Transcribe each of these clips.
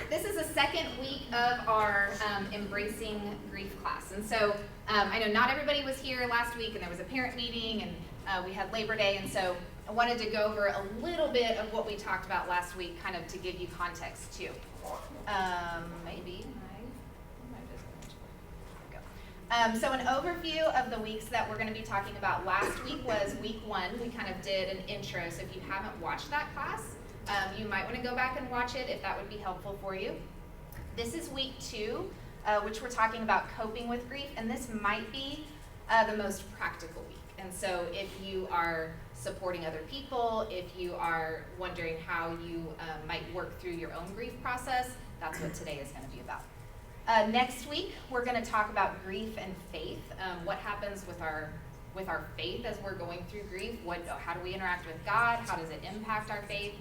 This is the second week of our Embracing Grief class. And so I know not everybody was here last week, and there was a parent meeting, and we had Labor Day, and so I wanted to go over a little bit of what we talked about last week, kind of to give you context too. So an overview of the weeks that we're going to be talking about. Last week was week 1. We kind of did an intro, so if you haven't watched that class, you might want to go back and watch it if that would be helpful for you. This is week 2, which we're talking about coping with grief, and this might be the most practical week. And so if you are supporting other people, if you are wondering how you might work through your own grief process, that's what today is going to be about. Next week, we're going to talk about grief and faith. What happens with our faith as we're going through grief? How do we interact with God? How does it impact our faith?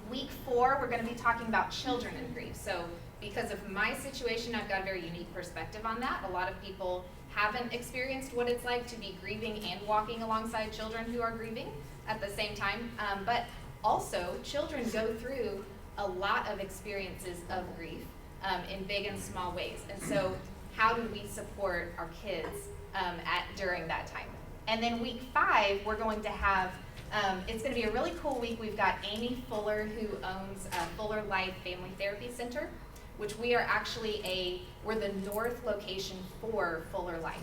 Week 4, we're going to be talking about children and grief. So because of my situation, I've got a very unique perspective on that. A lot of people haven't experienced what it's like to be grieving and walking alongside children who are grieving at the same time. But also, children go through a lot of experiences of grief in big and small ways. And so how do we support our kids during that time? And then week 5, we're going to have it's going to be a really cool week. We've got Amy Fuller, who owns Fuller Life Family Therapy Center, which we are actually we're the north location for Fuller Life.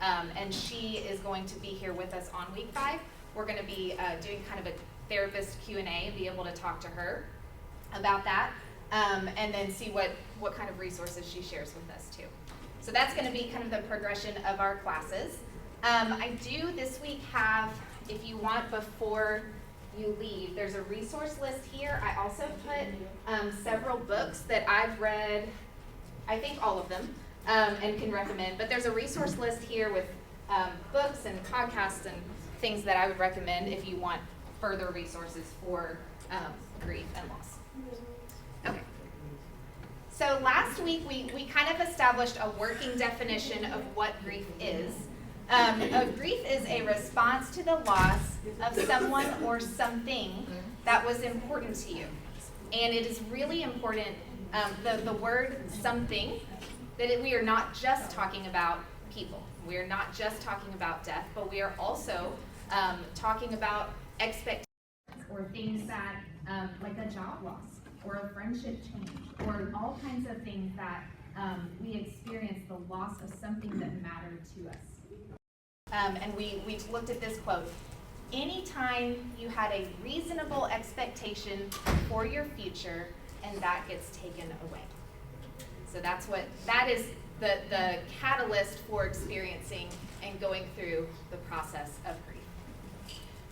And she is going to be here with us on week 5. We're going to be doing kind of a therapist Q&A and be able to talk to her about that, and then see what kind of resources she shares with us too. So that's going to be kind of the progression of our classes. I do this week have, if you want, before you leave, there's a resource list here. I also put several books that I've read, I think all of them, and can recommend. But there's a resource list here with books and podcasts and things that I would recommend if you want further resources for grief and loss. Okay. So last week we kind of established a working definition of what grief is. Grief is a response to the loss of someone or something that was important to you. And it is really important, the word something, that we are not just talking about people. We are not just talking about death, but we are also talking about expectations or things that, like a job loss or a friendship change or all kinds of things that we experience the loss of something that mattered to us. And we looked at this quote: anytime you had a reasonable expectation for your future and that gets taken away. So that is the catalyst for experiencing and going through the process of grief.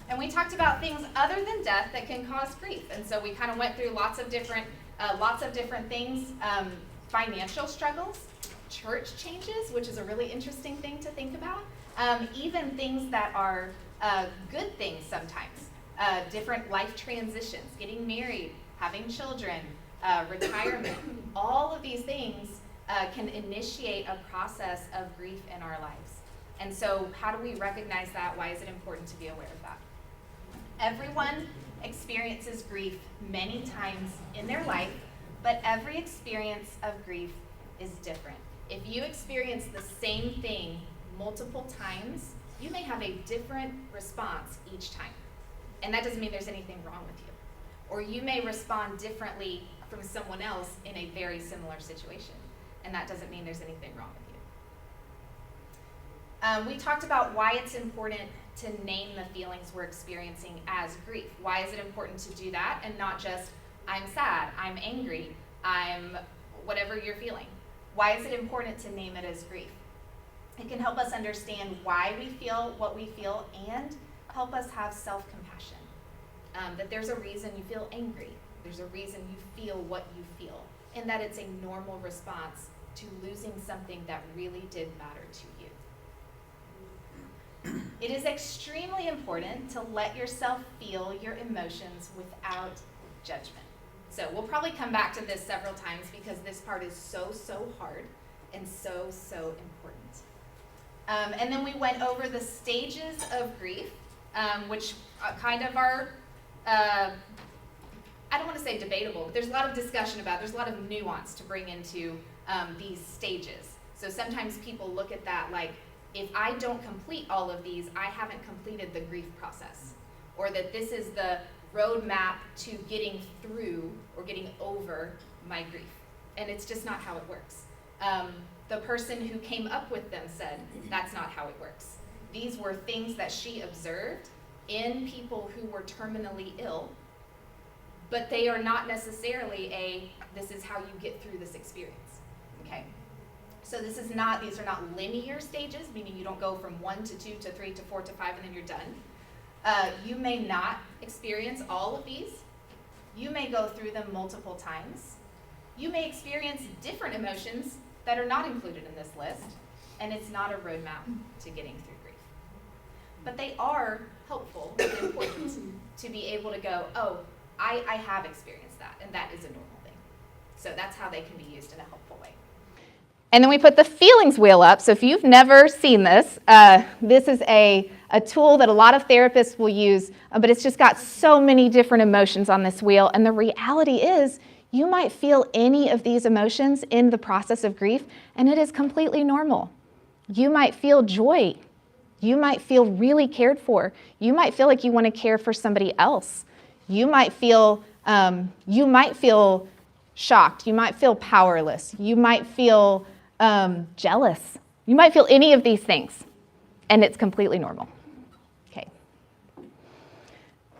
And we talked about things other than death that can cause grief. And so we kind of went through lots of different things, financial struggles, church changes, which is a really interesting thing to think about. Even things that are good things sometimes, different life transitions, getting married, having children, retirement, all of these things can initiate a process of grief in our lives. And so how do we recognize that? Why is it important to be aware of that? Everyone experiences grief many times in their life, but every experience of grief is different. If you experience the same thing multiple times, you may have a different response each time. And that doesn't mean there's anything wrong with you. Or you may respond differently from someone else in a very similar situation. And that doesn't mean there's anything wrong with you. We talked about why it's important to name the feelings we're experiencing as grief. Why is it important to do that and not just, I'm sad, I'm angry, I'm whatever you're feeling? Why is it important to name it as grief? It can help us understand why we feel what we feel and help us have self-compassion. That there's a reason you feel angry. There's a reason you feel what you feel. And that it's a normal response to losing something that really did matter to you. It is extremely important to let yourself feel your emotions without judgment. So we'll probably come back to this several times because this part is so hard and so important. And then we went over the stages of grief, which kind of are I don't want to say debatable, but there's a lot of discussion about, there's a lot of nuance to bring into these stages. So sometimes people look at that like, if I don't complete all of these, I haven't completed the grief process. Or that this is the roadmap to getting through or getting over my grief. And it's just not how it works. The person who came up with them said, that's not how it works. These were things that she observed in people who were terminally ill, but they are not necessarily this is how you get through this experience, okay? So these are not linear stages, meaning you don't go from 1 to 2 to 3 to 4 to 5 and then you're done. You may not experience all of these. You may go through them multiple times. You may experience different emotions that are not included in this list, and it's not a roadmap to getting through grief. But they are helpful and important to be able to go, oh, I have experienced that, and that is a normal thing. So that's how they can be used in a helpful way. And then we put the feelings wheel up. So if you've never seen this, this is a tool that a lot of therapists will use, but it's just got so many different emotions on this wheel. And the reality is, you might feel any of these emotions in the process of grief, and it is completely normal. You might feel joy. You might feel really cared for. You might feel like you want to care for somebody else. You might feel shocked. You might feel powerless. You might feel jealous. You might feel any of these things, and it's completely normal.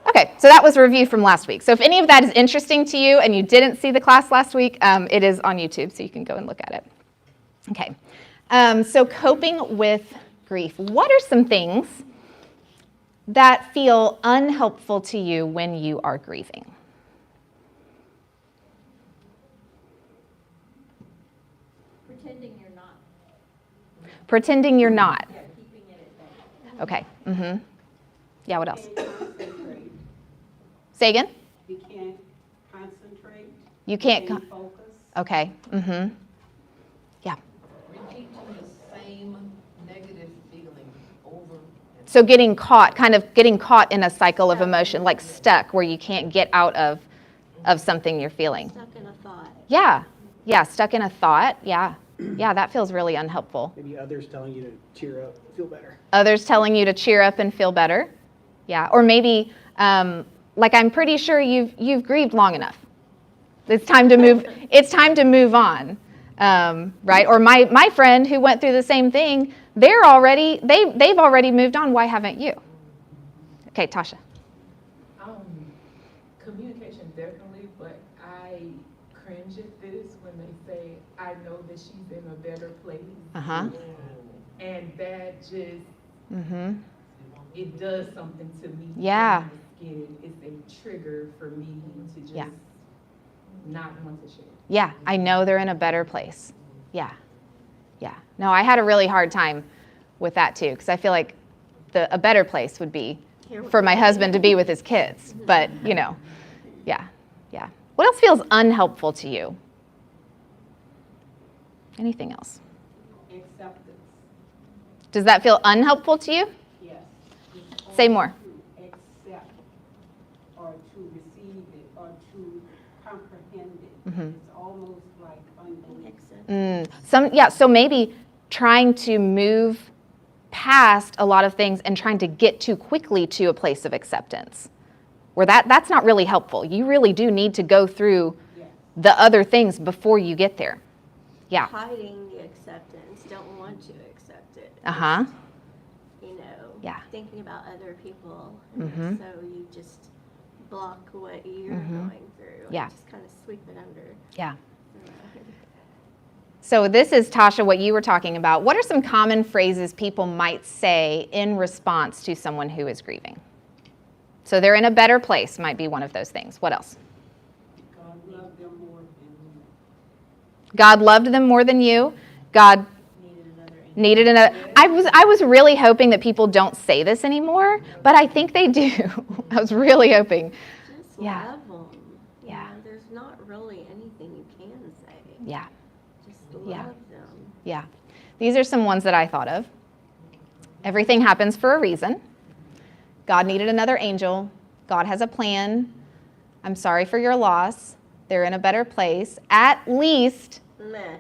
Okay, so that was a review from last week. So if any of that is interesting to you and you didn't see the class last week, it is on YouTube, so you can go and look at it. Okay, so coping with grief. What are some things that feel unhelpful to you when you are grieving? Pretending you're not. Pretending you're not. Yeah, keeping it at bay. Okay. Mm-hmm. Yeah, what else? Say again? You can't concentrate. You can't. Focus. Okay. Mm-hmm. Yeah. Repeating the same negative feeling over. So getting caught in a cycle of emotion, like stuck, where you can't get out of something you're feeling. Stuck in a thought. Yeah. Yeah, stuck in a thought. Yeah. Yeah, that feels really unhelpful. Maybe others telling you to cheer up, feel better. Others telling you to cheer up and feel better. Yeah. Or maybe, like, I'm pretty sure you've grieved long enough. It's time to move. It's time to move on, right? Or my friend who went through the same thing, they've already moved on. Why haven't you? Okay, Tasha. Communication definitely, but I cringe at this when they say, "I know that she's in a better place," and that just it does something to me. Yeah. It's a trigger for me to just not want to share. Yeah, I know they're in a better place. Yeah. Yeah. No, I had a really hard time with that too, because I feel like a better place would be for my husband to be with his kids. But, yeah. Yeah. What else feels unhelpful to you? Anything else? Acceptance. Does that feel unhelpful to you? Yes. Say more. To accept or to receive it or to comprehend it. Mm-hmm. It's almost like unbelief. So maybe trying to move past a lot of things and trying to get too quickly to a place of acceptance, where that's not really helpful. You really do need to go through the other things before you get there. Yeah. Hiding the acceptance, don't want to accept it. Uh-huh. Yeah. Thinking about other people. Mm-hmm. So you just block what you're going through. Yeah. And just kind of sweep it under. Yeah. So this is, Tasha, what you were talking about. What are some common phrases people might say in response to someone who is grieving? So they're in a better place might be one of those things. What else? God loved them more than you. God loved them more than you. God needed another. I was really hoping that people don't say this anymore, but I think they do. I was really hoping. Just Yeah. love them. Yeah. There's not really anything you can say. Yeah. Just love Yeah. them. Yeah. These are some ones that I thought of. Everything happens for a reason. God needed another angel. God has a plan. I'm sorry for your loss. They're in a better place. At least, Meh.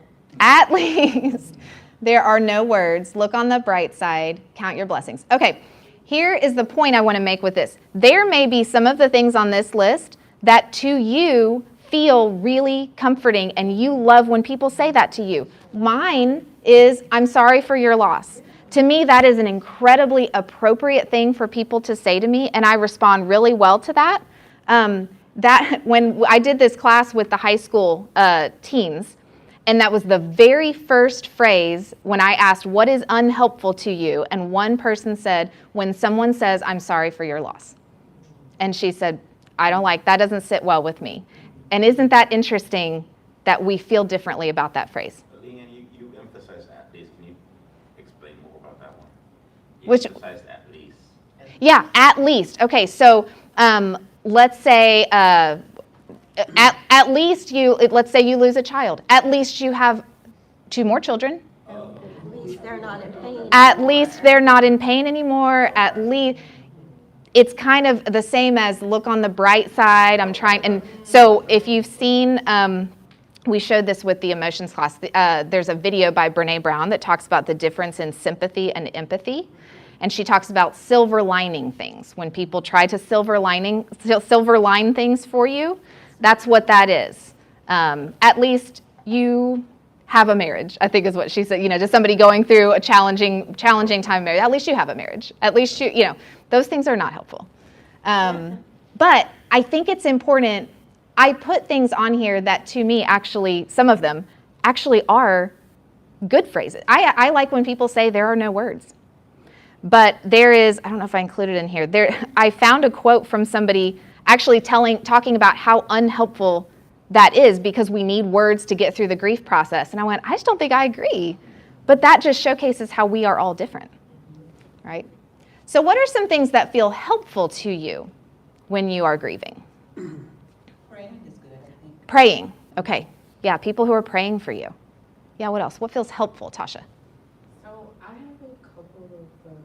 there are no words. Look on the bright side. Count your blessings. Okay, here is the point I want to make with this. There may be some of the things on this list that to you feel really comforting, and you love when people say that to you. Mine is, I'm sorry for your loss. To me, that is an incredibly appropriate thing for people to say to me, and I respond really well to that. That when I did this class with the high school teens, and that was the very first phrase when I asked, what is unhelpful to you? And one person said, when someone says, I'm sorry for your loss. And she said, I don't like, that doesn't sit well with me. And isn't that interesting that we feel differently about that phrase? Leigh Ann, you emphasized at least. Can you explain more about that one? You Which- emphasized at least. Yeah, at least. Okay, so let's say at least let's say you lose a child. At least you have 2 more children. At least they're not in pain. At least they're not in pain anymore. At least it's kind of the same as look on the bright side. I'm trying, and so if you've seen, we showed this with the emotions class. There's a video by Brene Brown that talks about the difference in sympathy and empathy. And she talks about silver lining things. When people try to silver line things for you, that's what that is. At least you have a marriage, I think is what she said. Just somebody going through a challenging time marriage. At least you have a marriage. At least those things are not helpful. But I think it's important. I put things on here that to me actually, some of them actually are good phrases. I like when people say there are no words. But there is, I don't know if I included it in here. I found a quote from somebody actually talking about how unhelpful that is because we need words to get through the grief process. And I went, I just don't think I agree. But that just showcases how we are all different, right? So what are some things that feel helpful to you when you are grieving? Praying is good, I think. Praying, okay. Yeah, people who are praying for you. Yeah, what else? What feels helpful, Tasha? So I have a couple of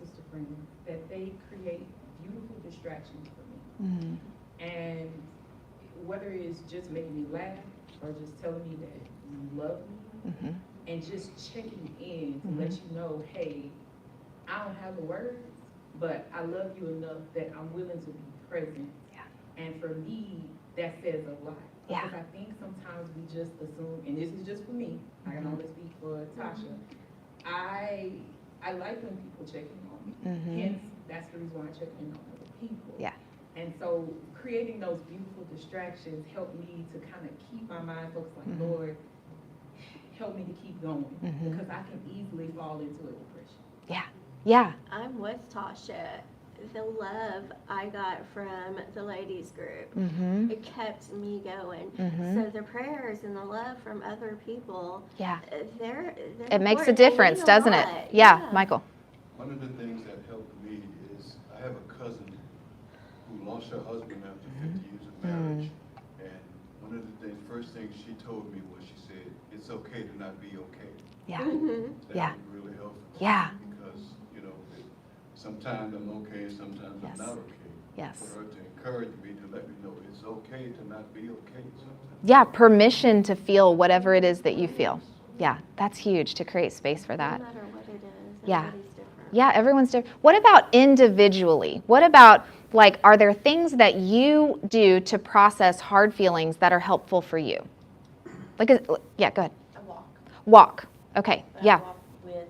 sister friends that they create beautiful distractions for me. Mm-hmm. And whether it's just making me laugh or just telling me that you love me Mm-hmm. and just checking in to let you know, hey, I don't have the words, but I love you enough that I'm willing to be present. Yeah. And for me, that says a lot. Yeah. Because I think sometimes we just assume, and this is just for me, I can only speak for Tasha. I like when people check in on me. Mm-hmm. Hence, that's the reason why I check in on other people. Yeah. And so creating those beautiful distractions help me to kind of keep my mind focused, like, Mhm. Lord, help me to keep going. Mhm. Because I can easily fall into a depression. Yeah. I'm with Tasha. The love I got from the ladies group, Mm-hmm. it kept me going. Mhm. So the prayers and the love from other people, Yeah. they're It makes a important. They difference, mean a doesn't it? lot. Yeah, Michael. One of the things that helped me is I have a cousin who lost her husband after 50 years of marriage. And one of the first things she told me was she said, it's okay to not be okay. Yeah. Mhm. That Yeah. was really helpful. Yeah. Because, sometimes I'm okay, sometimes Yes. I'm not okay. Yes. For her to encourage me, to let me know it's okay to not be okay sometimes. Yeah, permission to feel whatever it is that you feel. Yeah, that's huge to create space for that. No matter what it is, Yeah. everybody's different. Yeah, everyone's different. What about individually? What about, are there things that you do to process hard feelings that are helpful for you? Yeah, go ahead. I walk. Walk. Okay, But yeah. I walk with,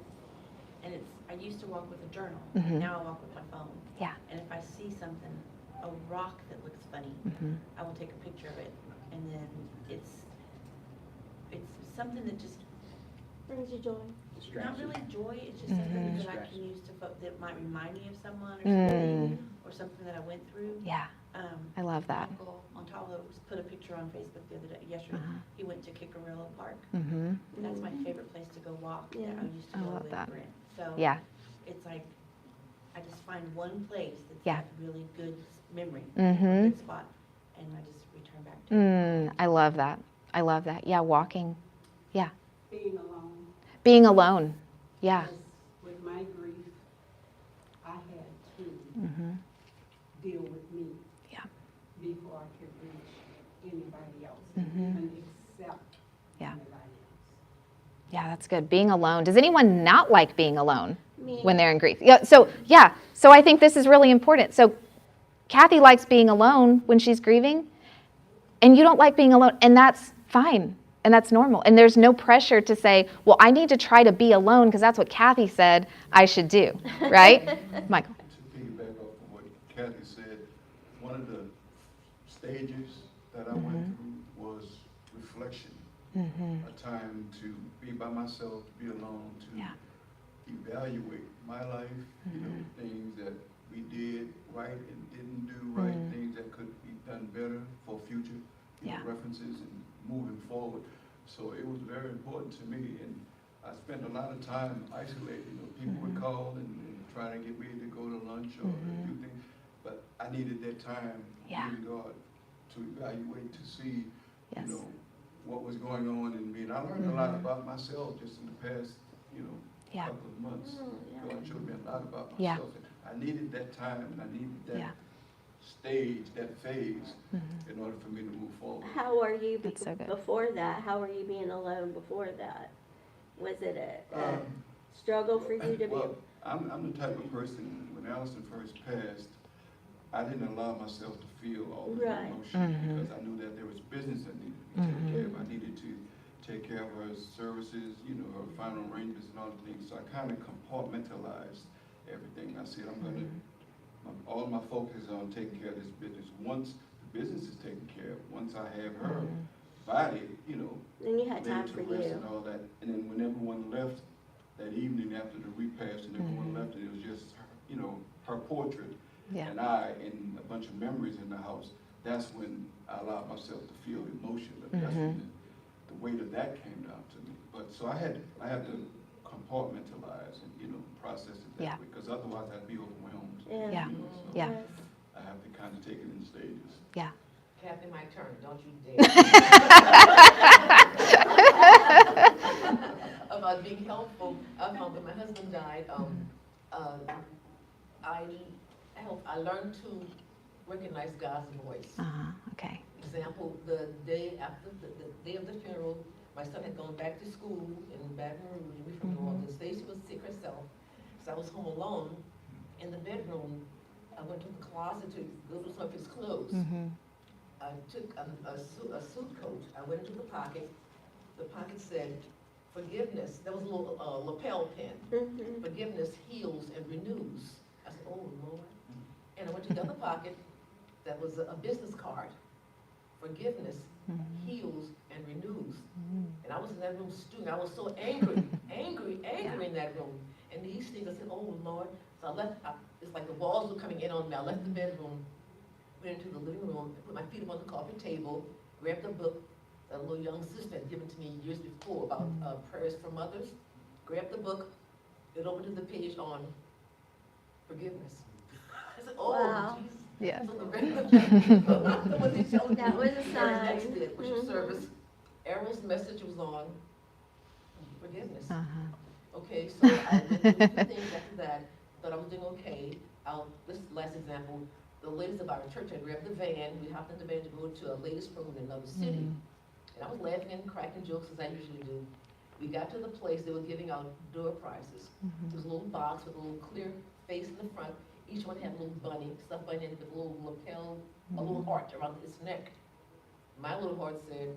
and I used to walk with a journal. Mhm. Now I walk with my phone. Yeah. And if I see something, a rock that looks funny, Mhm. I will take a picture of it. And then it's something that just, Brings you joy. not really joy, it's just something Mhm. that I can use that might remind me of someone or Mm. something, or something that I went through. Yeah, I love My that. uncle Montalvo put a picture on Facebook the other day, yesterday. Uh-huh. He went to Kickarillo Park. Mm-hmm. That's my favorite place to go walk. Yeah. I used to I go love with that. Brent. So Yeah. it's like, I just find one place that's Yeah. got really good memory, Mhm. good spot, and I just return back to it. I love that. I love that. Yeah, walking. Yeah. Being alone. Being alone. Yeah. Because with my grief, I had to Mm-hmm. deal with me Yeah. before I could else, and even accept Yeah. anybody else. Yeah, that's good. Being alone. Does anyone not like being alone Me. when they're in grief? Yeah. So I think this is really important. So Kathy likes being alone when she's grieving, and you don't like being alone, and that's fine, and that's normal. And there's no pressure to say, well, I need to try to be alone because that's what Kathy said I should do, right? Michael. To piggyback off of what Kathy said, one of the stages that I went through was reflection. A time to be by myself, to be alone, to Yeah. evaluate my life, things that we did right and didn't do right, things that could be done better for future Yeah. references and moving forward. So it was very important to me, and I spent a lot of time isolated. People would call and try to get me to go to lunch or do things, but I needed that time Yeah. with God to evaluate, to see, Yes. what was going on in me. And I learned a lot about myself just in the past, Yeah. couple of months. yeah. God showed me a lot about Yeah. myself. And I needed that time, and I needed that Yeah. stage, that phase, in order for me to move forward. How are you That's so good. before that? How were you being alone before that? Was it a Um, struggle for you to be? Well, I'm the type of person, when Allison first passed, I didn't allow myself to feel all the Right. emotion because I knew that there was business that needed to be taken care of. I needed to take care of her services, her final arrangements and all the things. So I kind of compartmentalized everything. I said, all my focus is on taking care of this business. Once the business is taken care of, once I have her body, Then you had time laid for to rest you. and all that. And then when everyone left that evening after the repast and everyone left, and it was just her portrait Yeah. and I and a bunch of memories in the house. That's when I allowed myself to feel emotion. But that's when the weight of that came down to me. But so I had to compartmentalize and process it that Yeah. way, because otherwise I'd be overwhelmed. Yeah. Yeah. So Yeah. Yes. I have to kind of take it in stages. Yeah. Kathy, my turn, don't you dare. About being helpful, when my husband died, I learned to recognize God's voice. Okay. Example, the day after, the day of the funeral, my son had gone back to school in Baton Rouge, we from New Orleans. Stacy was sick herself, so I was home alone. In the bedroom, I went to the closet to go to some of his clothes. I took a suit coat, I went into the pocket said, forgiveness, there was a little lapel pin. Forgiveness heals and renews. I said, oh Lord. And I went to the other pocket, that was a business card. Forgiveness heals and renews. And I was in that room stewing. I was so angry in that room. And these things, I said, oh Lord. So I left, it's like the walls were coming in on me. I left the bedroom, went into the living room, put my feet up on the coffee table, grabbed a book that a little young sister had given to me years before about prayers for mothers. Grabbed the book, it opened to the page on forgiveness. I said, oh, Wow. Jesus. Yeah. So the rest of the That was a sign. Next did worship service. Errol's message was on forgiveness. Okay, so I did two things after that. Thought I was doing okay. This last example, the ladies of our church had grabbed the van. We hopped in the van to go to a ladies' room in another city. And I was laughing and cracking jokes as I usually do. We got to the place, they were giving out door prizes. There was a little box with a little clear face in the front. Each one had a little bunny, stuffed bunny in it with a little lapel, a little heart around its neck. My little heart said,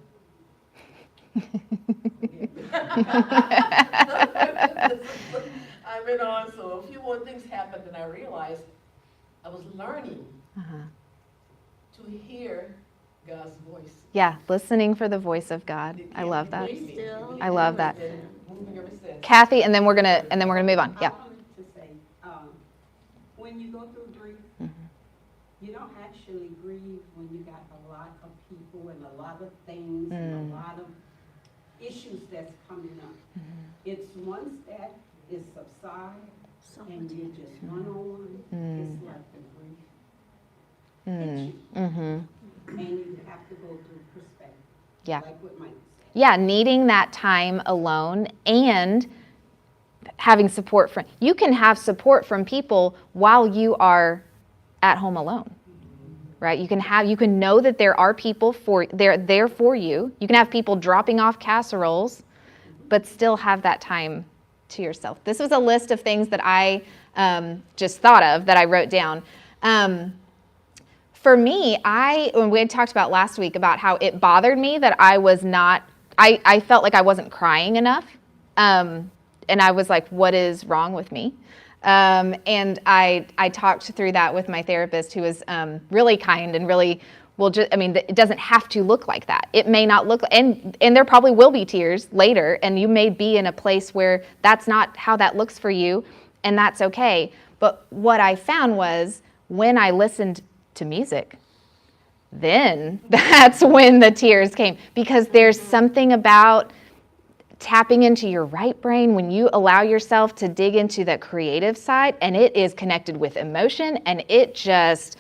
I read on, so a few more things happened, and I realized I was learning to hear God's voice. Yeah, listening for the voice of God. I love that. Still. I love that. Moving ever since. Kathy, and then we're gonna move on. Yeah. I wanted to say, when you go through grief, you don't actually grieve when you got a lot of people and a lot of things and a lot of issues that's coming up. It's once that is subside and you're just one-on-one, it's like the grief hits you. And you have to go through perspective. Yeah. Like what Mike said. Yeah, needing that time alone and having support from, you can have support from people while you are at home alone. right? You can know that there are people they're there for you. You can have people dropping off casseroles, but still have that time to yourself. This was a list of things that I just thought of that I wrote down. For me, when we had talked about last week about how it bothered me that I felt like I wasn't crying enough. And I was like, what is wrong with me? And I talked through that with my therapist, who was really kind and really, it doesn't have to look like that. It may not look, and there probably will be tears later, and you may be in a place where that's not how that looks for you, and that's okay. But what I found was when I listened to music, then that's when the tears came, because there's something about tapping into your right brain when you allow yourself to dig into the creative side, and it is connected with emotion, and it is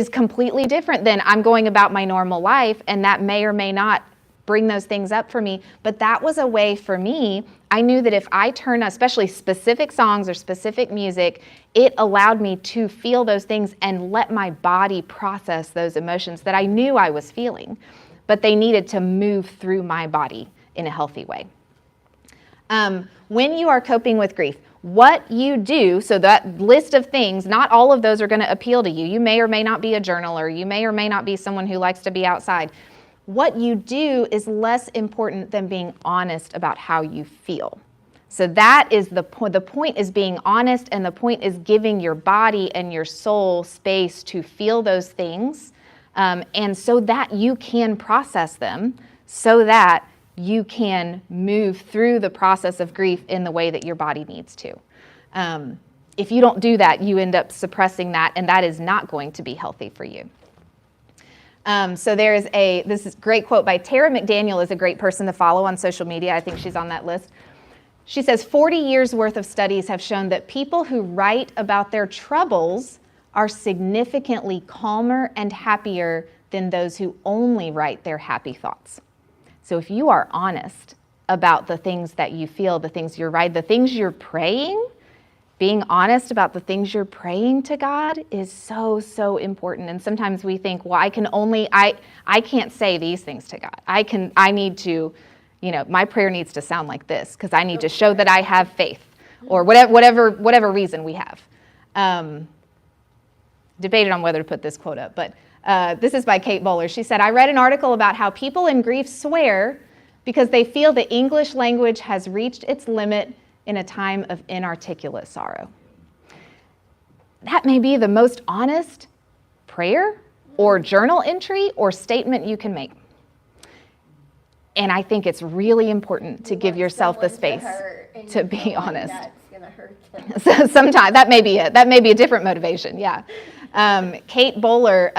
completely different than I'm going about my normal life, and that may or may not bring those things up for me. But that was a way for me. I knew that if I turn, especially specific songs or specific music, it allowed me to feel those things and let my body process those emotions that I knew I was feeling, but they needed to move through my body in a healthy way. When you are coping with grief, what you do, so that list of things, not all of those are going to appeal to you. You may or may not be a journaler. You may or may not be someone who likes to be outside. What you do is less important than being honest about how you feel. So that is the point. The point is being honest, and the point is giving your body and your soul space to feel those things, and so that you can process them, so that you can move through the process of grief in the way that your body needs to. If you don't do that, you end up suppressing that, and that is not going to be healthy for you. So this is a great quote by Tara McDaniel, is a great person to follow on social media. I think she's on that list. She says, 40 years worth of studies have shown that people who write about their troubles are significantly calmer and happier than those who only write their happy thoughts. So if you are honest about the things that you feel, the things you're right, the things you're praying, being honest about the things you're praying to God is so, so important. And sometimes we think, well, I can't say these things to God. I need to, my prayer needs to sound like this because I need to show that I have faith, or whatever reason we have. Debated on whether to put this quote up, but this is by Kate Bowler. She said, I read an article about how people in grief swear because they feel the English language has reached its limit in a time of inarticulate sorrow. That may be the most honest prayer or journal entry or statement you can make. And I think it's really important to give yourself the space to be honest. That's gonna hurt them. So sometimes that may be it. That may be a different motivation. Yeah. Kate Bowler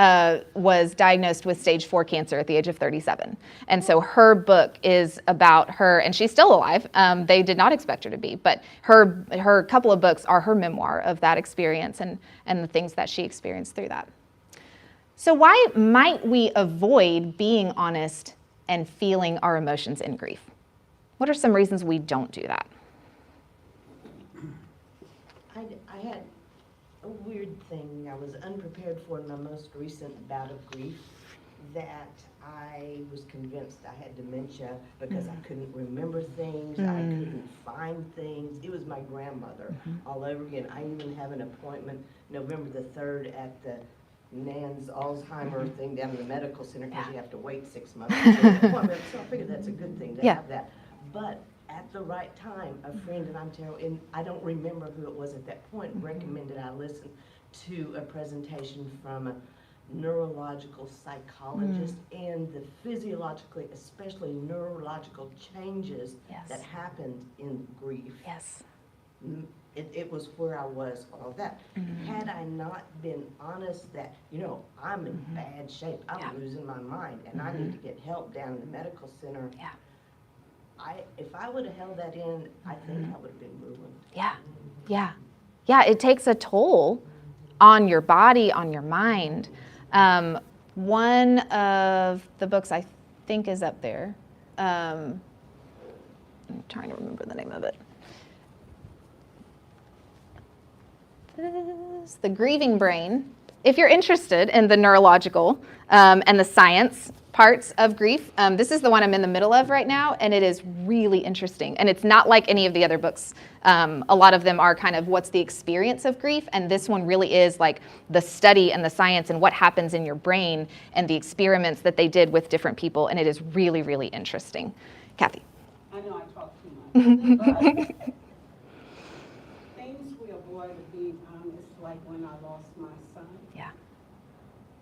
was diagnosed with stage 4 cancer at the age of 37. And so her book is about her, and she's still alive. They did not expect her to be, but her couple of books are her memoir of that experience and the things that she experienced through that. So why might we avoid being honest and feeling our emotions in grief? What are some reasons we don't do that? I had a weird thing I was unprepared for in my most recent bout of grief, that I was convinced I had dementia because I couldn't remember things, I couldn't find things. It was my grandmother all over again. I even have an appointment November the 3rd at the Nan's Alzheimer thing down in the medical center because you have to wait 6 months to get an appointment. So I figured that's a good thing to have that. But at the right time, a friend, and I'm terrible, and I don't remember who it was at that point, recommended I listen to a presentation from a neurological psychologist and the physiologically, especially neurological changes that happened in grief. Yes. It was where I was, all of that. Had I not been honest that, I'm in bad shape, I'm losing my mind, and I need to get help down in the medical center. Yeah. If I would have held that in, I think I would have been ruined. Yeah, it takes a toll on your body, on your mind. One of the books I think is up there. I'm trying to remember the name of it. The Grieving Brain if you're interested in the neurological and the science parts of grief, this is the one I'm in the middle of right now, and it is really interesting. And it's not like any of the other books. A lot of them are kind of what's the experience of grief, and this one really is like the study and the science and what happens in your brain and the experiments that they did with different people, and it is really, really interesting. Kathy. I know I talk too much, but things we avoid being honest, like when I lost my son. Yeah.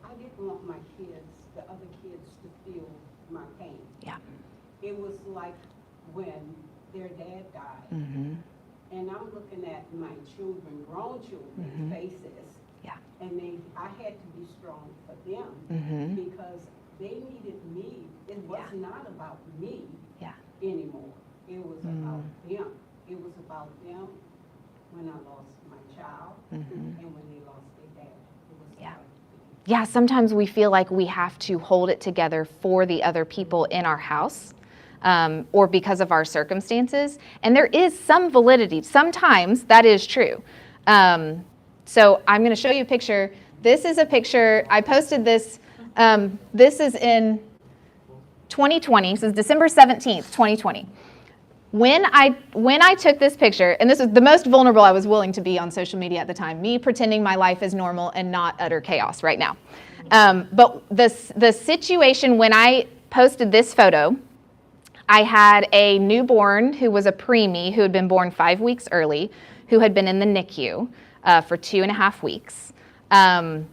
I didn't want my kids, the other kids, to feel my pain. Yeah. It was like when their dad died, Mm-hmm. and I'm looking at my children, grown children's faces, Yeah. and I had to be strong for them Mm-hmm. because they needed me. It was not about me Yeah. anymore. It was about them. It was about them when I lost my child and when they lost their dad. It was Yeah. about them. Yeah, sometimes we feel like we have to hold it together for the other people in our house or because of our circumstances. And there is some validity. Sometimes that is true. So I'm going to show you a picture. This is a picture. I posted this. This is in 2020. So it's December 17th, 2020. When I took this picture, and this is the most vulnerable I was willing to be on social media at the time, me pretending my life is normal and not utter chaos right now. But the situation when I posted this photo, I had a newborn who was a preemie who had been born 5 weeks early, who had been in the NICU for 2.5 weeks. And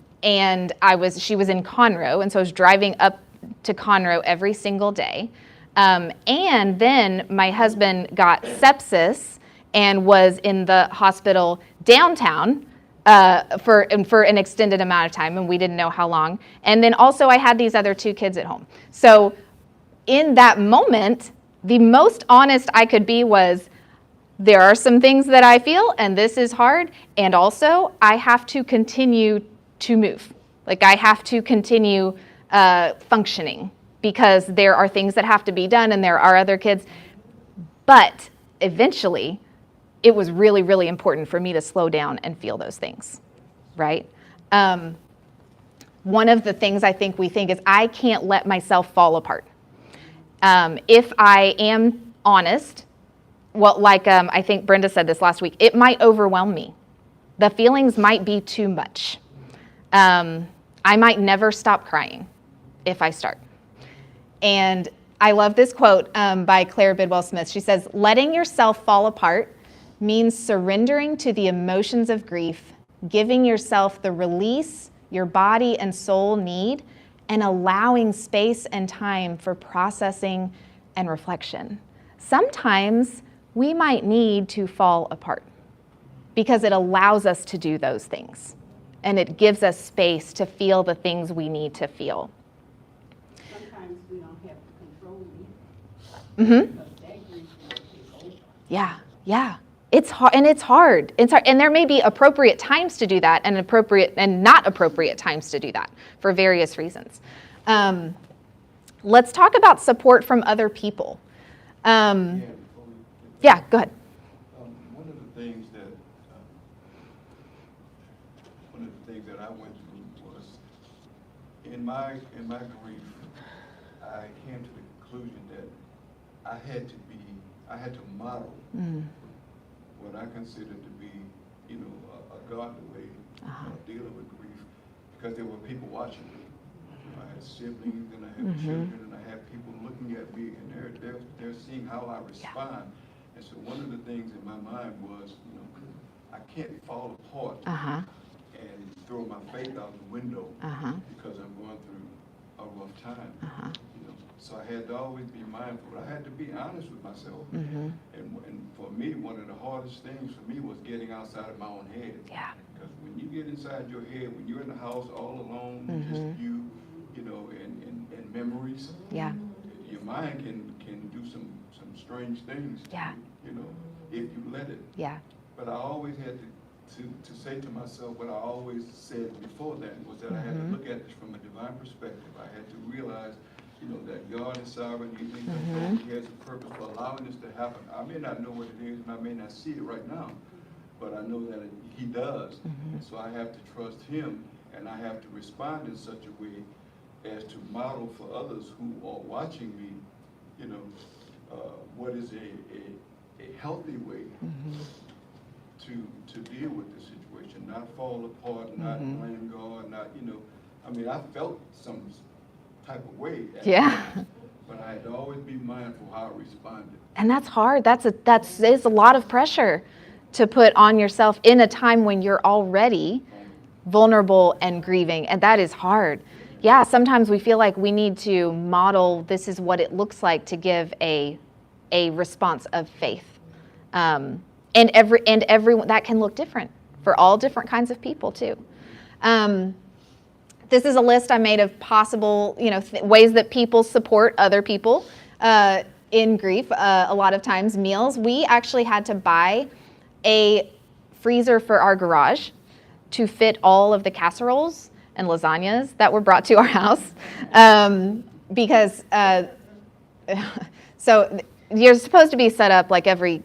she was in Conroe, and so I was driving up to Conroe every single day. And then my husband got sepsis and was in the hospital downtown for an extended amount of time, and we didn't know how long. And then also I had these other 2 kids at home. So in that moment, the most honest I could be was, there are some things that I feel, and this is hard, and also I have to continue to move. Like I have to continue functioning, because there are things that have to be done and there are other kids. But eventually, it was really, really important for me to slow down and feel those things, right? One of the things I think we think is I can't let myself fall apart. If I am honest, well, like I think Brenda said this last week, it might overwhelm me. The feelings might be too much. I might never stop crying if I start. And I love this quote by Claire Bidwell Smith. She says, "Letting yourself fall apart means surrendering to the emotions of grief, giving yourself the release your body and soul need, and allowing space and time for processing and reflection." Sometimes we might need to fall apart because it allows us to do those things, and it gives us space to feel the things we need to feel. Sometimes we don't have to control it Mm-hmm. because that grief will take over. Yeah. It's hard, and it's hard. And there may be appropriate times to do that, and appropriate and not appropriate times to do that for various reasons. Let's talk about support from other people. Yeah, go ahead. One of the things that I went through was in my grief, I came to the conclusion that I had to model what I considered to be, a godly way of dealing with grief, because there were people watching me. I had siblings, and I had children, and I had people looking at me, and they're seeing how I respond. And so one of the things in my mind was, I can't fall apart and throw my faith out the window because I'm going through a rough time. So I had to always be mindful. I had to be honest with myself. And for me, one of the hardest things for me was getting outside of my own head. Yeah. Because when you get inside your head, when you're in the house all alone, just you, and memories, your mind can do some strange things to you, if you let it. Yeah. But I always had to say to myself what I always said before that, was that I had to look at this from a divine perspective. I had to realize, that God is sovereign. He has a purpose for allowing this to happen. I may not know what it is, and I may not see it right now, but I know that He does. And so I have to trust Him and I have to respond in such a way as to model for others who are watching me, you know, what is a healthy way to deal with the situation, not fall apart, not blame God, not, you know, I mean, I felt some type of way at times, but I had to always be mindful how I responded. And that's hard. That's a lot of pressure to put on yourself in a time when you're already vulnerable and grieving, and that is hard. Yeah, sometimes we feel like we need to model, this is what it looks like to give a response of faith. And everyone, that can look different for all different kinds of people too. This is a list I made of possible, ways that people support other people in grief. A lot of times meals. We actually had to buy a freezer for our garage to fit all of the casseroles and lasagnas that were brought to our house, because so you're supposed to be set up like every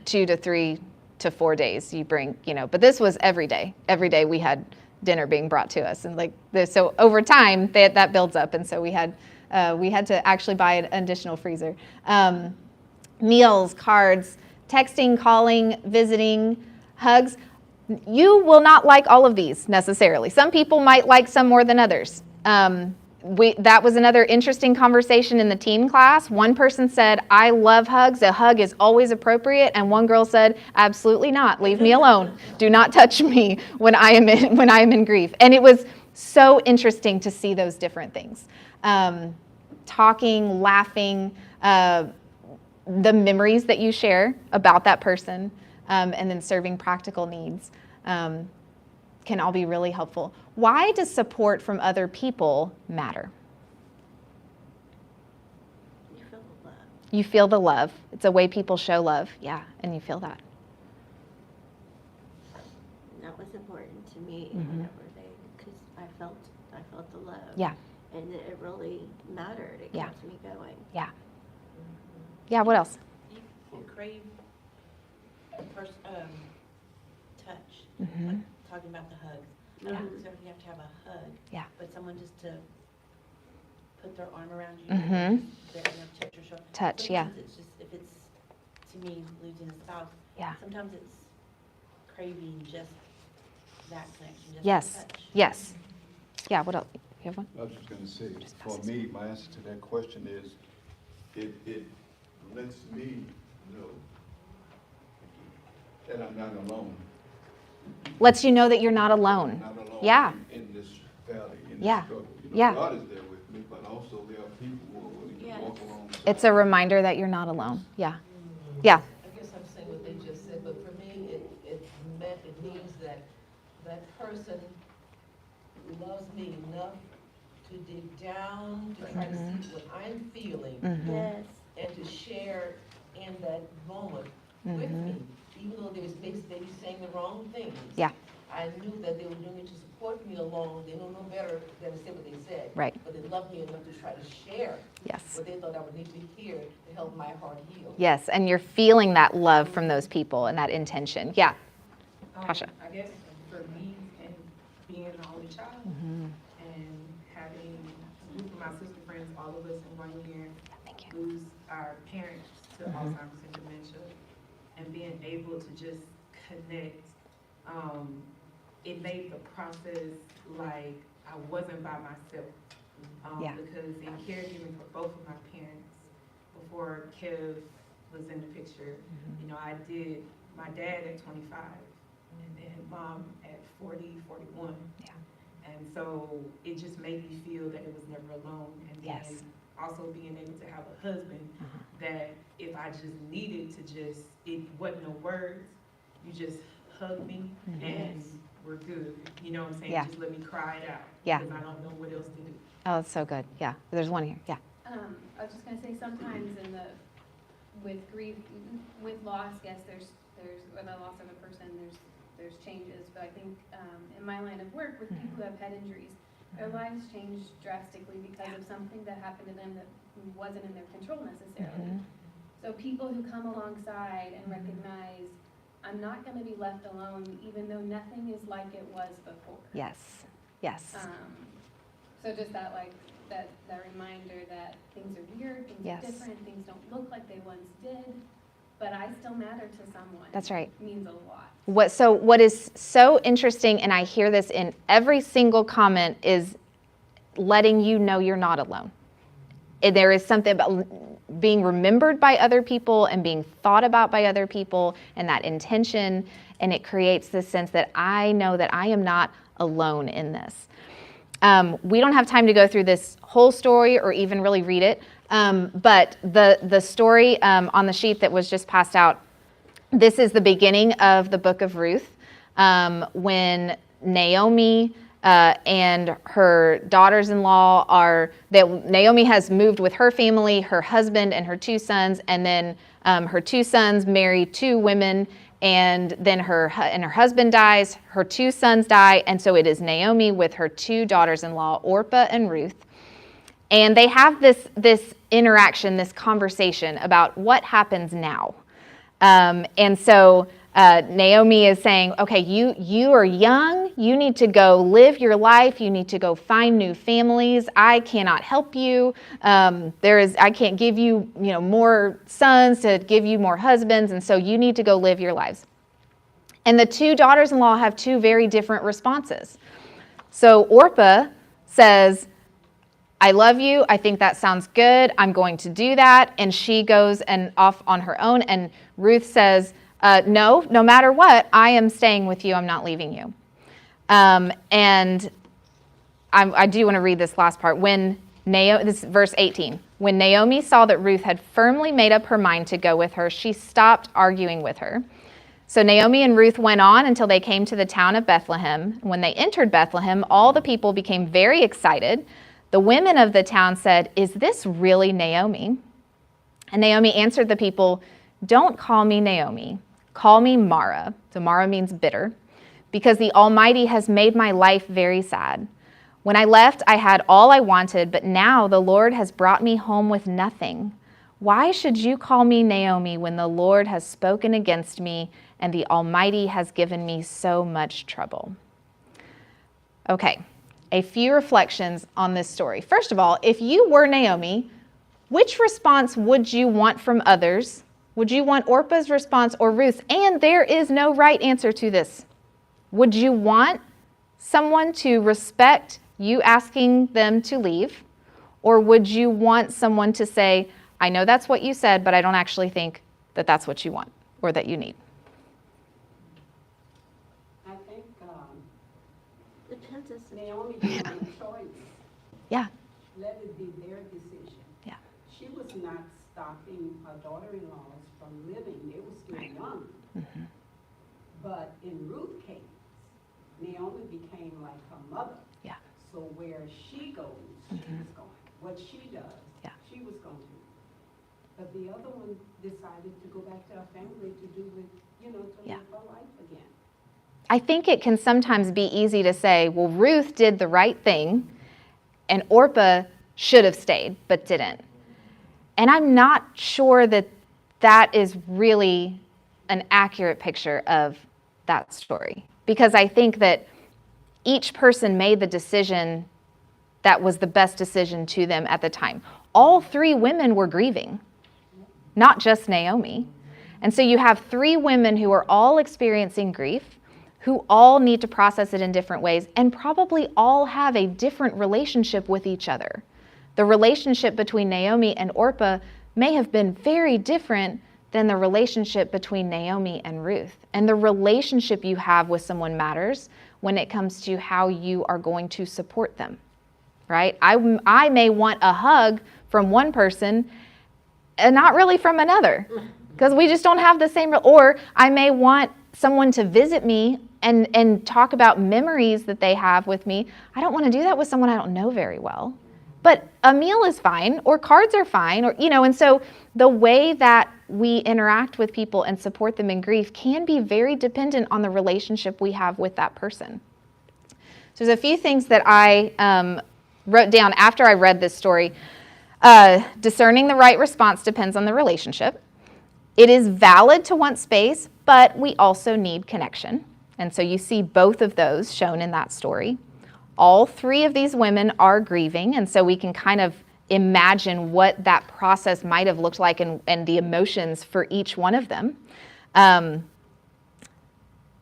2 to 3 to 4 days you bring, but this was every day. Every day we had dinner being brought to us, and so over time that builds up, and so we had to actually buy an additional freezer. Meals, cards, texting, calling, visiting, hugs. You will not like all of these necessarily. Some people might like some more than others. That was another interesting conversation in the teen class. One person said, I love hugs. A hug is always appropriate. And one girl said, absolutely not. Leave me alone. Do not touch me when I am in grief. And it was so interesting to see those different things. Talking, laughing, the memories that you share about that person, and then serving practical needs can all be really helpful. Why does support from other people matter? You feel the love. You feel the love. It's a way people show love. Yeah, and you feel that. That was important to me because I felt the love. Yeah. And it really mattered. It Yeah. kept me going. Yeah. Yeah, what else? You crave touch. Mm-hmm. Talking about the hugs. Mhm. I don't necessarily have to have a hug. Yeah. But someone just to put their arm around you. Mhm. Touch your shoulder. Touch, yeah. Sometimes it's just, if it's, to me, losing a spouse. Yeah. Sometimes it's craving just that connection, just Yes. that touch. Yes. Yeah, what else? You have one? I was just gonna say, Just for pass me, my answer to that question is, it lets me know that I'm not alone. Lets you know that you're not alone. Not alone Yeah. in this valley, in Yeah. this struggle. Yeah. God is there with me, but also there are people who are willing to walk alongside. It's a reminder that you're not alone. Yeah. Yeah. I guess I'm saying what they just said, but for me, it means that that person loves me enough to dig down, to try to see what I'm feeling, Mhm. Yes. and to share in that moment with me. Even though they was maybe saying the wrong things. Yeah. I knew that they were doing it to support me along. They don't know better than to say what they said. Right. But they loved me enough to try to share Yes. what they thought I would need to hear to help my heart heal. Yes, and you're feeling that love from those people and that intention. Yeah. Tasha. I guess for me, and being an only child, and having a group of my sister friends, all of us in 1 year, Thank you. lose our parents to Alzheimer's and dementia, and being able to just connect, it made the process like I wasn't by myself. Yeah. Because in caregiving for both of my parents, before Kev was in the picture, I did my dad at 25, and then mom at 40, 41. Yeah. And so it just made me feel that it was never alone. And then Yes. also being able to have a husband that if I just needed to it wasn't no words, you just hug me and we're good. You know what I'm saying? Yeah. Just let me cry it out. Yeah. Because I don't know what else to do. Oh, that's so good. Yeah. There's one here. Yeah. I was just gonna say, sometimes with grief, with loss, yes, there's with the loss of a person, there's changes, but I think, in my line of work with people who have head injuries, their lives change drastically because of something that happened to them that wasn't in their control necessarily. So people who come alongside and recognize, I'm not gonna be left alone, even though nothing is like it was before. Yes. Yes. So just that, like, that reminder that things are weird, things Yes. are different, things don't look like they once did, but I still matter to someone. That's right. Means a lot. What is so interesting, and I hear this in every single comment, is letting you know you're not alone. There is something about being remembered by other people and being thought about by other people, and that intention, and it creates this sense that I know that I am not alone in this. We don't have time to go through this whole story or even really read it, but the story on the sheet that was just passed out, this is the beginning of the book of Ruth, when Naomi and her daughters-in-law Naomi has moved with her family, her husband and her 2 sons, and then her 2 sons marry 2 women, and then her husband dies, her 2 sons die, and so it is Naomi with her 2 daughters-in-law, Orpah and Ruth, and they have this interaction, this conversation about what happens now. And so Naomi is saying, okay, you are young, you need to go live your life, you need to go find new families. I cannot help you. I can't give you, more sons to give you more husbands, and so you need to go live your lives. And the 2 daughters-in-law have 2 very different responses. So Orpah says, I love you, I think that sounds good, I'm going to do that, and she goes and off on her own, and Ruth says, no matter what, I am staying with you, I'm not leaving you. And I do want to read this last part. This is verse 18. When Naomi saw that Ruth had firmly made up her mind to go with her, she stopped arguing with her. So Naomi and Ruth went on until they came to the town of Bethlehem. When they entered Bethlehem, all the people became very excited. The women of the town said, "Is this really Naomi?" And Naomi answered the people, "Don't call me Naomi. Call me Mara." So Mara means bitter. "Because the Almighty has made my life very sad. When I left, I had all I wanted, but now the Lord has brought me home with nothing. Why should you call me Naomi when the Lord has spoken against me and the Almighty has given me so much trouble?" Okay, a few reflections on this story. First of all, if you were Naomi, which response would you want from others? Would you want Orpah's response or Ruth's? And there is no right answer to this. Would you want someone to respect you asking them to leave? Or would you want someone to say, I know that's what you said, but I don't actually think that that's what you want or that you need? I think Depends on Naomi didn't make a choice. Yeah. Let it be their decision. Yeah. She was not stopping her daughter-in-laws from living. They were still young. Mm-hmm. But in Ruth's case, Naomi became like her mother. Yeah. So where she goes, she was going. What she does, Yeah. she was going to. But the other one decided to go back to her family to do with, to Yeah. live her life again. I think it can sometimes be easy to say, well, Ruth did the right thing and Orpah should have stayed but didn't. And I'm not sure that that is really an accurate picture of that story, because I think that each person made the decision that was the best decision to them at the time. All 3 women were grieving, not just Naomi. And so you have 3 women who are all experiencing grief, who all need to process it in different ways, and probably all have a different relationship with each other. The relationship between Naomi and Orpah may have been very different than the relationship between Naomi and Ruth. And the relationship you have with someone matters when it comes to how you are going to support them, right? I may want a hug from one person and not really from another, because we just don't have the same, or I may want someone to visit me and talk about memories that they have with me. I don't want to do that with someone I don't know very well. But a meal is fine, or cards are fine, or, and so the way that we interact with people and support them in grief can be very dependent on the relationship we have with that person. So there's a few things that I wrote down after I read this story. Discerning the right response depends on the relationship. It is valid to want space, but we also need connection. And so you see both of those shown in that story. All three of these women are grieving, and so we can kind of imagine what that process might have looked like and the emotions for each one of them.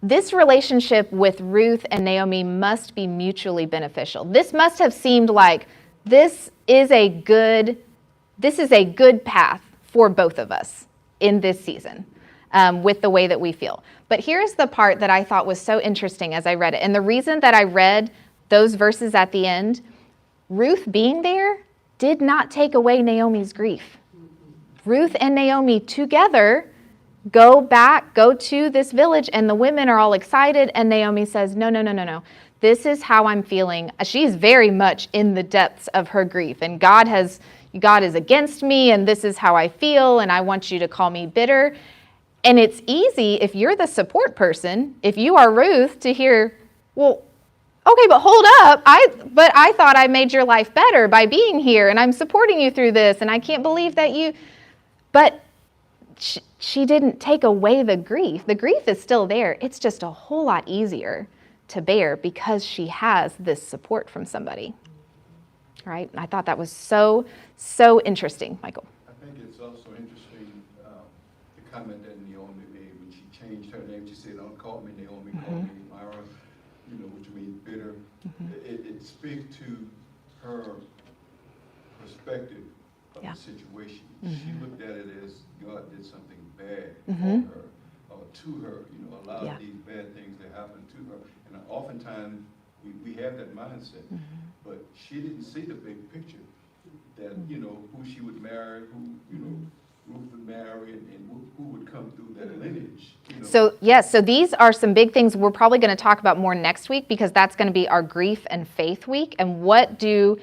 This relationship with Ruth and Naomi must be mutually beneficial. This must have seemed like this is a good path for both of us in this season with the way that we feel. But here's the part that I thought was so interesting as I read it. And the reason that I read those verses at the end, Ruth being there did not take away Naomi's grief. Ruth and Naomi together go to this village, and the women are all excited, and Naomi says, no. This is how I'm feeling. She's very much in the depths of her grief, and God is against me, and this is how I feel, and I want you to call me bitter. And it's easy, if you're the support person, if you are Ruth, to hear, well, okay, but hold up. I thought I made your life better by being here, and I'm supporting you through this, and I can't believe that you... But she didn't take away the grief. The grief is still there. It's just a whole lot easier to bear because she has this support from somebody. Right? I thought that was so interesting, Michael. I think it's also interesting, the comment that Naomi made when she changed her name. She said, don't call me Naomi, call me Myra, which means bitter. It speaks to her perspective of the situation. She looked at it as God did something bad for her, or to her, allowed these bad things to happen to her. And oftentimes we have that mindset, but she didn't see the big picture, that, who she would marry, who, Ruth would marry, and who would come through that lineage. So these are some big things we're probably going to talk about more next week, because that's going to be our grief and faith week. And what do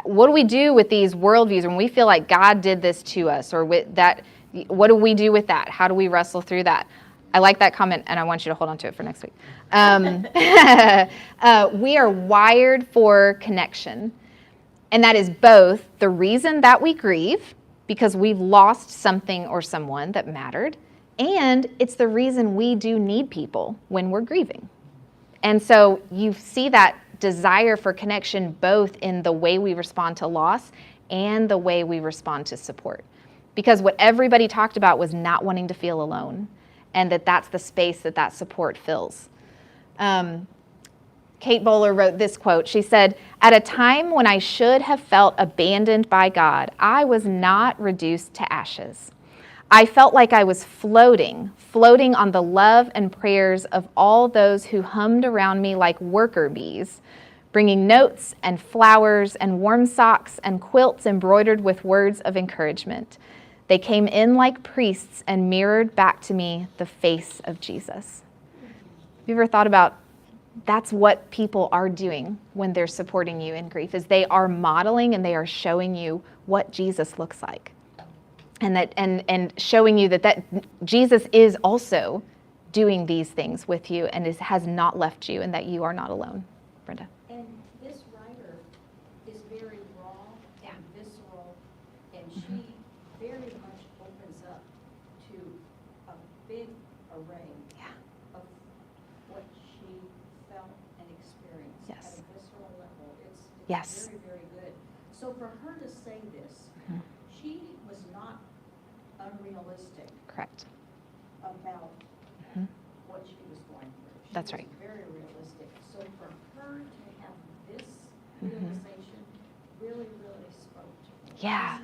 we do with these worldviews when we feel like God did this to us, or with that? What do we do with that? How do we wrestle through that? I like that comment, and I want you to hold on to it for next week. We are wired for connection, and that is both the reason that we grieve, because we've lost something or someone that mattered, and it's the reason we do need people when we're grieving. And so you see that desire for connection both in the way we respond to loss and the way we respond to support. Because what everybody talked about was not wanting to feel alone, and that's the space that support fills. Kate Bowler wrote this quote. She said, "At a time when I should have felt abandoned by God, I was not reduced to ashes. I felt like I was floating on the love and prayers of all those who hummed around me like worker bees, bringing notes and flowers and warm socks and quilts embroidered with words of encouragement. They came in like priests and mirrored back to me the face of Jesus." Have you ever thought about that's what people are doing when they're supporting you in grief, is they are modeling and they are showing you what Jesus looks like. And showing you that Jesus is also doing these things with you and has not left you, and that you are not alone. Brenda. And this writer is very raw and visceral, and she very much opens up to a big array of what she felt and experienced at a visceral level. It's very, very good. So for her to say this, she was not unrealistic. Correct. About what she was going through. That's She right. was very realistic. So for her to have this realization really, really spoke to me. Yeah.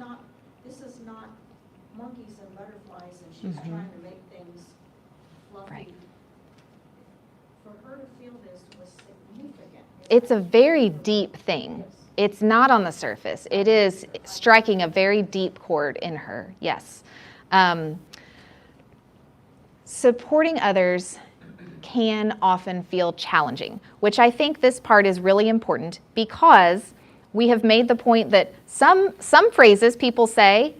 This is not monkeys and butterflies and she's trying to make things fluffy. Right. For her to feel this was significant. It's a very deep thing. It's not on the surface. It is striking a very deep chord in her. Yes. Supporting others can often feel challenging, which I think this part is really important, because we have made the point that some phrases people say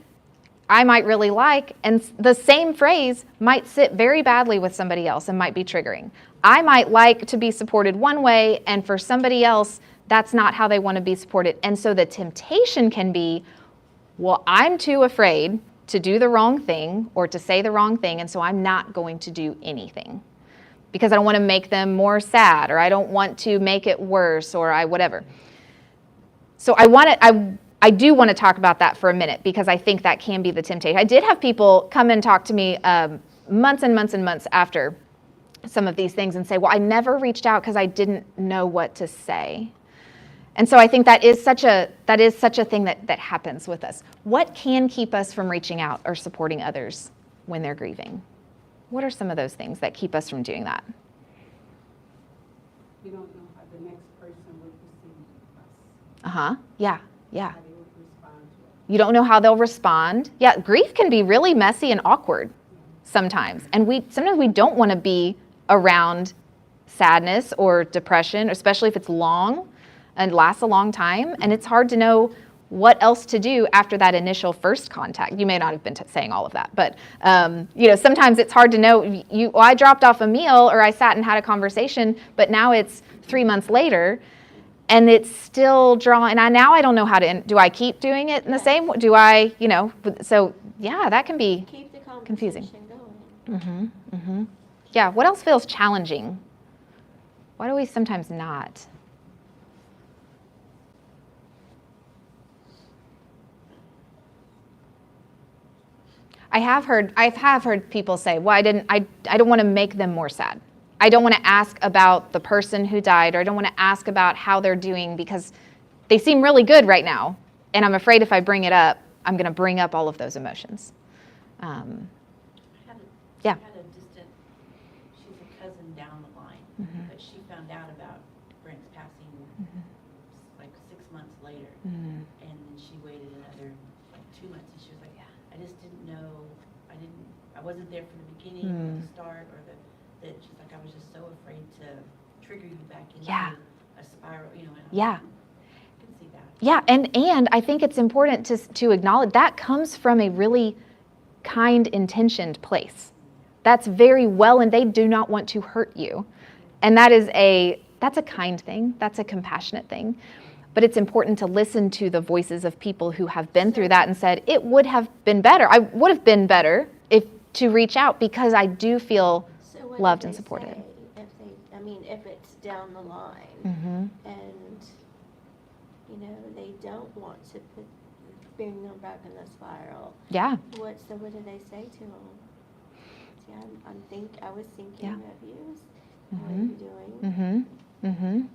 I might really like, and the same phrase might sit very badly with somebody else and might be triggering. I might like to be supported one way, and for somebody else, that's not how they want to be supported. And so the temptation can be, well, I'm too afraid to do the wrong thing or to say the wrong thing, and so I'm not going to do anything. because I don't want to make them more sad, or I don't want to make it worse, or whatever. So I do want to talk about that for a minute, because I think that can be the temptation. I did have people come and talk to me months and months and months after some of these things and say, well, I never reached out because I didn't know what to say. And so I think that is such a thing that happens with us. What can keep us from reaching out or supporting others when they're grieving? What are some of those things that keep us from doing that? You don't know how the next person will perceive us. Uh-huh. Yeah. Yeah. How they will respond to it. You don't know how they'll respond. Yeah, grief can be really messy and awkward sometimes. And sometimes we don't want to be around sadness or depression, especially if it's long and lasts a long time. And it's hard to know what else to do after that initial first contact. You may not have been saying all of that, but sometimes it's hard to know. I dropped off a meal, or I sat and had a conversation, but now it's 3 months later, and it's still drawing. And now I don't know how to. Do I keep doing it in the same? Do I? So yeah, that can be Keep the conversation confusing. going. Mm-hmm. Mm-hmm. Yeah. What else feels challenging? Why do we sometimes not? I have heard people say, well, I don't want to make them more sad. I don't want to ask about the person who died, or I don't want to ask about how they're doing because they seem really good right now. And I'm afraid if I bring it up, I'm going to bring up all of those emotions. Yeah. I had a distant, she's a cousin down the line, but she found out about Brent's passing like 6 months later. And then she waited another like 2 months, and she was like, I just didn't know, I wasn't there from the beginning or the start, or that she's like, I was just so afraid to trigger you back into a spiral, and Yeah. I can see that. Yeah, and I think it's important to acknowledge that comes from a really kind, intentioned place. That's very well, and they do not want to hurt you. And that's a kind thing. That's a compassionate thing. But it's important to listen to the voices of people who have been through that and said, it would have been better. I would have been better to reach out, because I do feel loved and supported. If it's down the line, and they don't want to bring them back in the spiral. Yeah. What do they say to them? I was thinking of you. How are you doing?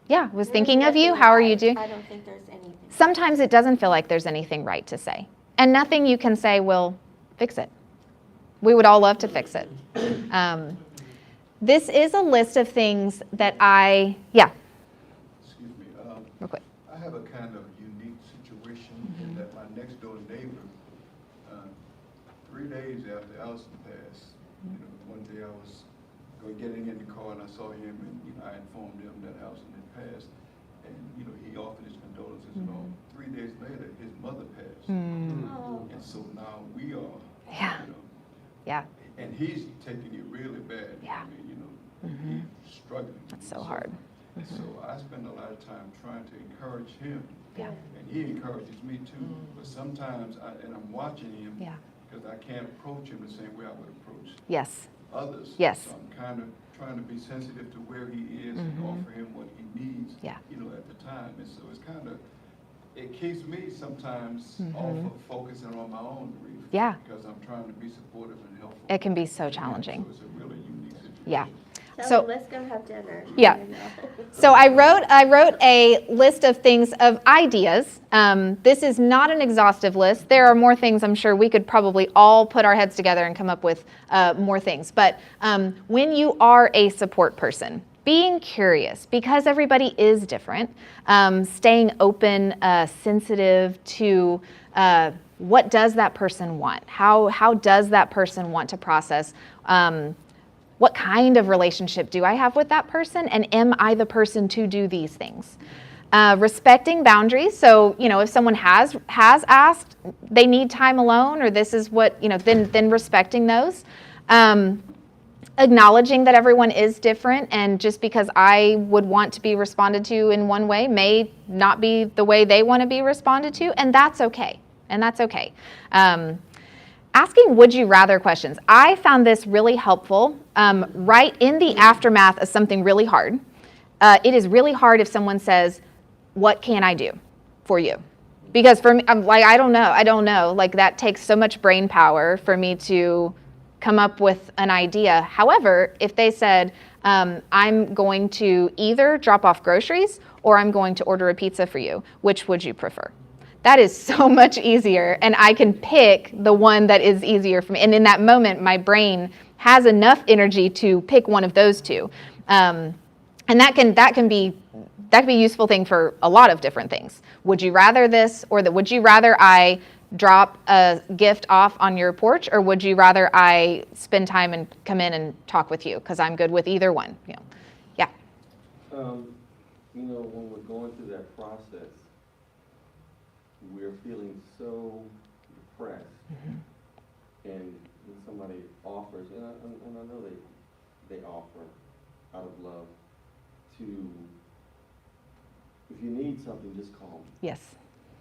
Yeah, was thinking of you. How are you doing? I don't think there's anything. Sometimes it doesn't feel like there's anything right to say, and nothing you can say will fix it. We would all love to fix it. This is a list of things that Excuse me. Real quick. I have a kind of unique situation in that my next door neighbor, 3 days after Allison passed, one day I was getting in the car and I saw him, and I informed him that Allison had passed, and he offered his condolences and all. 3 days later, his mother passed, and so now we are, Yeah. and he's taking it really bad. Yeah. He's struggling. That's so hard. And so I spend a lot of time trying to encourage him. Yeah. And he encourages me too. But sometimes, I'm watching him because I can't approach him the same way I would approach others. Yes. So I'm kind of trying to be sensitive to where he is and offer him what he needs, at the time. And so it keeps me sometimes off of focusing on my own grief. Yeah. Because I'm trying to be supportive and helpful. It can be so challenging. So it's a really unique situation. Yeah. So let's go have dinner. Yeah. So I wrote a list of things, of ideas. This is not an exhaustive list. There are more things I'm sure we could probably all put our heads together and come up with more things. But when you are a support person, being curious, because everybody is different, staying open, sensitive to what does that person want? How does that person want to process? What kind of relationship do I have with that person? And am I the person to do these things? Respecting boundaries. So, if someone has asked, they need time alone, or this is what, then respecting those. Acknowledging that everyone is different, and just because I would want to be responded to in one way may not be the way they want to be responded to, and that's okay. asking would you rather questions. I found this really helpful right in the aftermath of something really hard. It is really hard if someone says, what can I do for you? Because for me, I'm like, I don't know. Like that takes so much brain power for me to come up with an idea. However, if they said, I'm going to either drop off groceries or I'm going to order a pizza for you, which would you prefer? That is so much easier, and I can pick the one that is easier for me. And in that moment, my brain has enough energy to pick one of those two. And that can be a useful thing for a lot of different things. Would you rather this, or would you rather I drop a gift off on your porch, or would you rather I spend time and come in and talk with you? Because I'm good with either one. Yeah. When we're going through that process, we're feeling so depressed, and when somebody offers, and I know they offer out of love to, if you need something, just call me. Yes.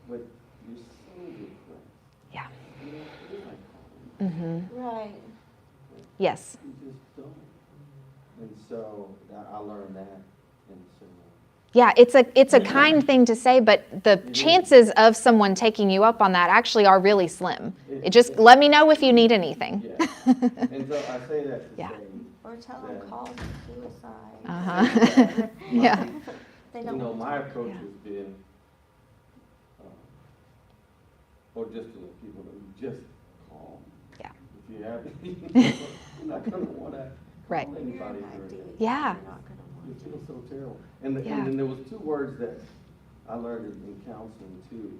But you're so depressed. Yeah. You don't feel like calling. Right. Yes. You just don't. And so I learned that, and so. Yeah, it's a kind thing to say, but the chances of someone taking you up on that actually are really slim. Just let me know if you need anything. Yeah. And so I say that to say. Or tell them calls suicide. Uh-huh. Yeah. They don't My approach has been, or just to the people that just call. Yeah. If you have, you're not gonna want to Right. call anybody. Yeah. You feel so terrible. And then there was two words that I learned in counseling too,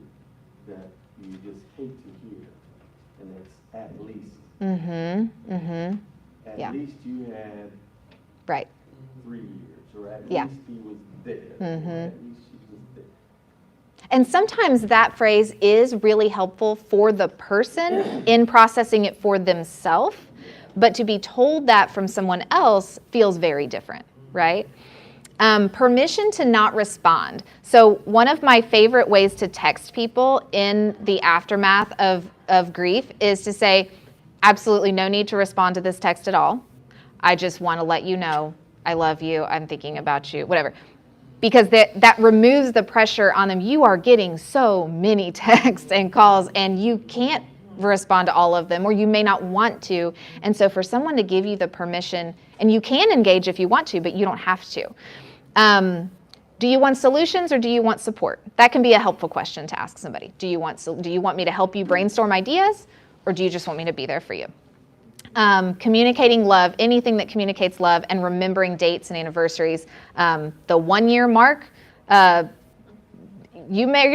that you just hate to hear, and it's at least. At least you had 3 years, or at least he was there. At least she was there. And sometimes that phrase is really helpful for the person in processing it for themselves, but to be told that from someone else feels very different, right? Permission to not respond. So one of my favorite ways to text people in the aftermath of grief is to say, absolutely no need to respond to this text at all. I just want to let you know I love you, I'm thinking about you, whatever. Because that removes the pressure on them. You are getting so many texts and calls, and you can't respond to all of them, or you may not want to. And so for someone to give you the permission, and you can engage if you want to, but you don't have to. Do you want solutions or do you want support? That can be a helpful question to ask somebody. Do you want me to help you brainstorm ideas, or do you just want me to be there for you? Communicating love, anything that communicates love, and remembering dates and anniversaries. The 1 year mark, you're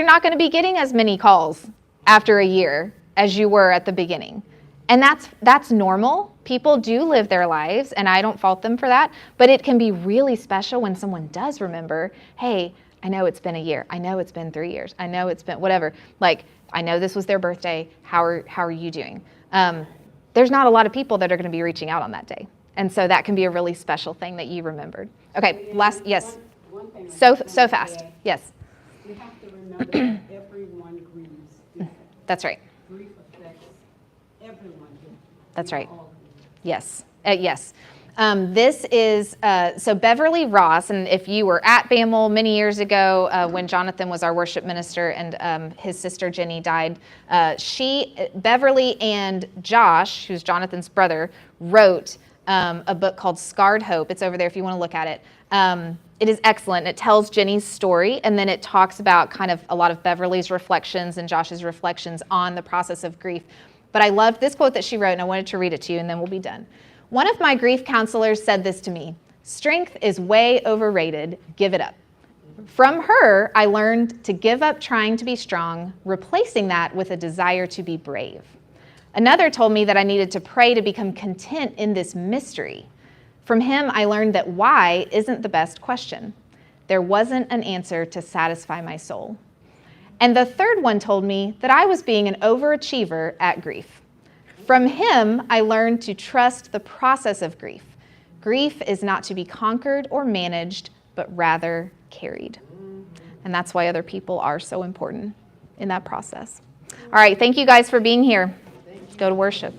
not going to be getting as many calls after a year as you were at the beginning. And that's normal. People do live their lives, and I don't fault them for that. But it can be really special when someone does remember, hey, I know it's been a year. I know it's been 3 years. I know it's been whatever. Like, I know this was their birthday. How are you doing? There's not a lot of people that are going to be reaching out on that day. And so that can be a really special thing that you remembered. Okay, yes. One thing So fast, yes. You have to remember that everyone grieves. That's right. Grief affects everyone. That's right. Yes, yes. This is, so Beverly Ross, and if you were at BAML many years ago when Jonathan was our worship minister and his sister Jenny died, Beverly and Josh, who's Jonathan's brother, wrote a book called Scarred Hope. It's over there if you want to look at it. It is excellent. It tells Jenny's story, and then it talks about kind of a lot of Beverly's reflections and Josh's reflections on the process of grief. But I loved this quote that she wrote, and I wanted to read it to you, and then we'll be done. One of my grief counselors said this to me: strength is way overrated, give it up. From her, I learned to give up trying to be strong, replacing that with a desire to be brave. Another told me that I needed to pray to become content in this mystery. From him, I learned that why isn't the best question. There wasn't an answer to satisfy my soul. And the third one told me that I was being an overachiever at grief. From him, I learned to trust the process of grief. Grief is not to be conquered or managed, but rather carried. And that's why other people are so important in that process. All right, thank you guys for being here. Go to worship.